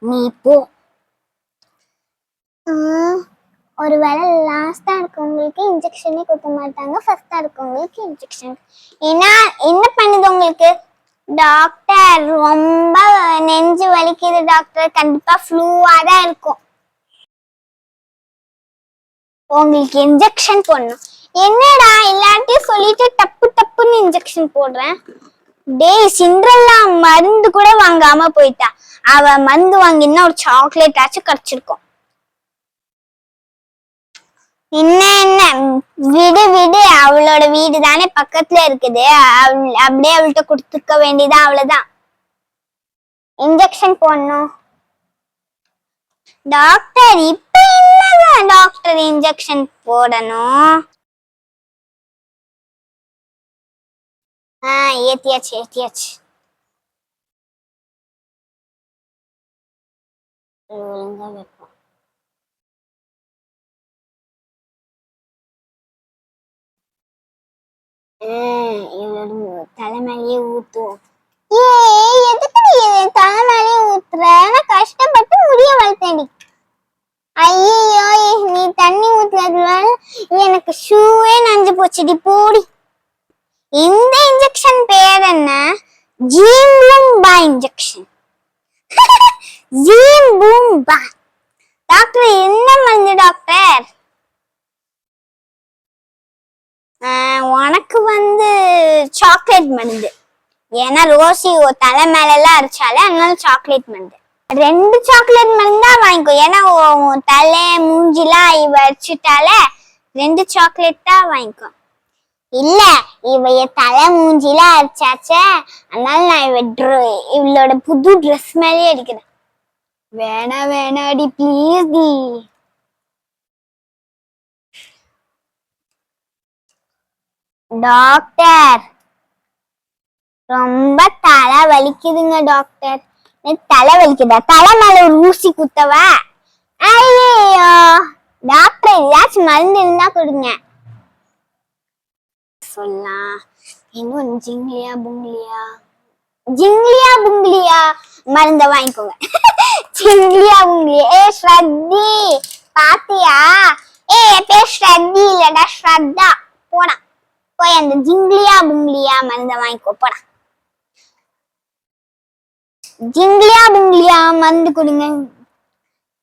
நீ போ. ஒருவேளை லாஸ்டா இருக்கவங்களுக்கு இன்ஜெக்ஷனே கொடுக்க மாட்டாங்க, ஃபர்ஸ்டா இருக்கவங்களுக்கு இன்ஜெக்ஷன். ஏன்னா என்ன பண்ணுது உங்களுக்கு? டாக்டர் ரொம்ப நெஞ்சு வலிக்குது டாக்டர், கண்டிப்பா ஃப்ளூவா தான் இருக்கும், உங்களுக்கு இன்ஜெக்ஷன் போடணும். என்னடா எல்லாத்தையும் சொல்லிட்டு டப்பு டப்புன்னு இன்ஜெக்ஷன் போடுறேன். டேய் சிண்ட்ரெல்லா மருந்து கூட வாங்காம போயிட்டா, அவ மருந்து வாங்கினா ஒரு சாக்லேட் ஆச்சும் கிடைச்சிருக்கும். என்ன என்ன விடு விடு, அவளோட வீடு தானே பக்கத்துல இருக்குது, அப்படியே அவள்கிட்ட கொடுத்துக்க வேண்டியதான், அவ்வளவுதான். இன்ஜெக்ஷன் போடணும். டாக்டர் இப்ப என்னதான் டாக்டர் இன்ஜெக்ஷன் போடணும்? ஏத்தியாச்சு ஏத்தியாச்சு. ஒழுங்கா வைப்போம். தலைமையே ஊத்துவோம். எதுக்கு நீ தலைமையே ஊத்துற? நான் கஷ்டப்பட்டு முடிய வளர்த்தேன். ஐயோ நீ தண்ணி ஊத்துறதுனால எனக்கு ஷூவே நஞ்சு போச்சுடி, போடி. இந்த இன்ஜெக்ஷன் பேர் என்ன? ஜீம்பூம்பா இன்ஜெக்ஷன். ஜீம்பூம்பா. டாக்டர் என்ன மருந்து டாக்டர்? உனக்கு சாக்லேட் மருந்து. ஏன்னா ரோசி தலை மேல எல்லாம் அரைச்சாலே, அதனால சாக்லேட் மருந்து. 2 சாக்லேட் மருந்தா வாங்கிக்கோ, ஏன்னா தலை மூஞ்சிலாம் வச்சுட்டால 2 சாக்லேட் தான் வாங்கிக்கோ. இல்ல இவைய தலை மூஞ்சிலாம் அரைச்சாச்சே, அதனால நான் இவளோட புது ட்ரெஸ் மேலேயே அடிக்கிறேன். வேணாடி ப்ளீஸ் டி. டாக்டர் ரொம்ப தலை வலிக்குதுங்க டாக்டர். தலை வலிக்குதா? தலை மேல ஒரு ஊசி குத்தவா? ஐயோ டாக்டர் ஏதாச்சும் மருந்து இருந்தா கொடுங்க. சொல்லலாம். இன்னும் ஜிங்லியா புங்லியா, ஜிங்லியா புங்லியா மருந்த வாங்கிக்கோங்க. ஜிங்லியா புங்லியா. ஸ்ரத்தி பாத்தியா? பேர் ஸ்ரத்தி இல்லடா ஸ்ரத்தா. போடா போய் அந்த ஜிங்லியா புங்லியா மருந்த வாங்கிக்கோ, போடா. ஜிங்லியா புங்லியா மருந்து கொடுங்க.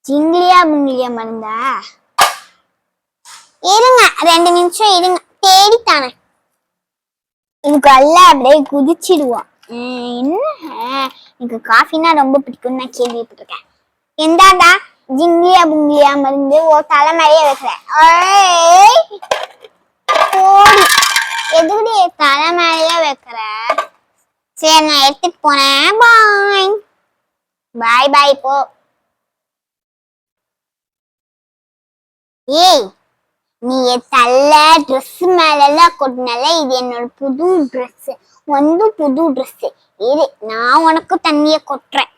ஜிங்லியா புங்லியா மருந்தா? இருங்க 2 நிமிஷம் இருங்க, தேடித்தானே. இதுக்கு எல்லாம் அப்படியே குதிச்சிடுவோம். என்ன எனக்கு காஃபினா ரொம்ப பிடிக்கும், நான் கேள்விப்பட்டிருக்கேன். எந்தாடா ஜிங்லியா புங்லியா மருந்து தலை மேலேயே வைக்கிறேன். எதுக்கு தலை மேலேயே வைக்கிற? சரி நான் எடுத்துட்டு போனேன். பாய் பாய் பாய். போ. ஏய் நீ தள்ள ட்ரெஸ் மேல எல்லாம் கொட்டினால, இது என்னோட புது ட்ரெஸ், புது ட்ரெஸ். இரு நான் உனக்கு தண்ணிய கொட்டுறேன்.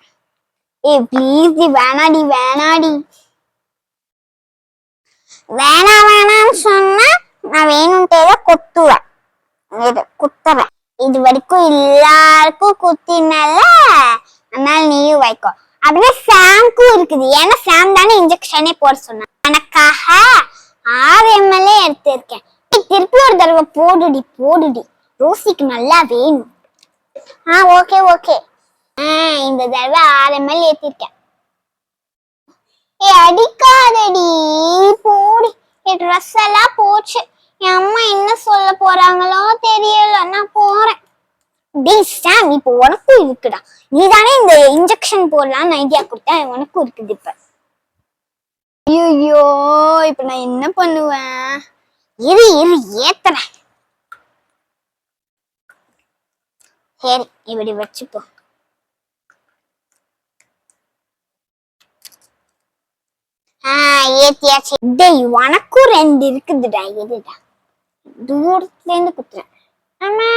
ப்ளீஸ் வேணாடி வேணாடி. வேணான்னு சொன்னா நான் வேணும்ட்டேதான் கொத்துவேன், குத்துறேன். இது வரைக்கும் எல்லாருக்கும் குத்தினால, அதனால நீயும் வைக்கோ. அப்படியே சாம்க்கும் இருக்குது, ஏன்னா சாம் தானே இன்ஜெக்ஷனே போட சொன்ன. எனக்காக 6 ml எடுத்திருக்கேன். திருப்பி ஒரு தடவை போடுடி, ரோசிக்கு நல்லா வேணும். Okay okay. இந்த தடவை 6 ml ஏத்திருக்கேன். அடிக்காதடி, போடி. என் ட்ரெஸ் எல்லாம் போச்சு. என் அம்மா என்ன சொல்ல போறாங்களோ தெரியல, நான் போறேன். டேய் சாம், இப்போ உனக்கும் இருக்குடா, நீ தானே இந்த இன்ஜெக்ஷன் போடலான்னு ஐடியா கொடுத்த, உனக்கும் இருக்குது இப்ப. ஐயோ இப்ப நான் என்ன பண்ணுவேன்? இரு ஏத்துறேன். சரி இப்படி வச்சுக்கோ. ஏத்தியாச்சு. டேய் உனக்கும் 2 இருக்குதுடா, எதுடா? தூரத்துல இருந்து குத்துறேன். ஆமா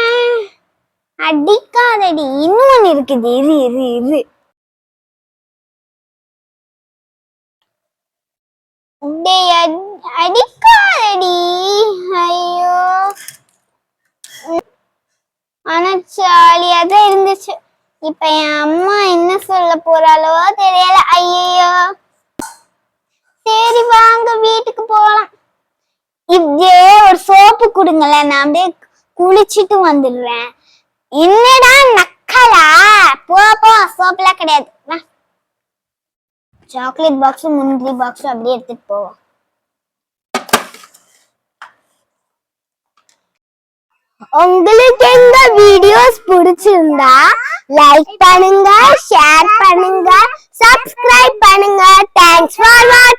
அடிக்காதடி, இன்னொன்னு இருக்குது, இரு. அடிக்காதடி. ஐயோ ஆனா ஜாலியா தான் இருந்துச்சு. இப்ப என் அம்மா என்ன சொல்ல போறாளோ தெரியல. கொடுங்களேன், நான் அப்படியே குளிச்சிட்டு வந்துடுறேன். என்னடா நக்கலா? போ போ, சோப்புலாம் கிடையாது. சாக்லேட் பாக்ஸ் முந்திரி பாக்ஸ் அப்படியே எடுத்துட்டு போவோம். உங்களுக்கு எங்க வீடியோஸ் பிடிச்சிருந்தா லைக் பண்ணுங்க, ஷேர் பண்ணுங்க, சப்ஸ்கிரைப் பண்ணுங்க. தேங்க்ஸ் ஃபார் வாட்சிங்.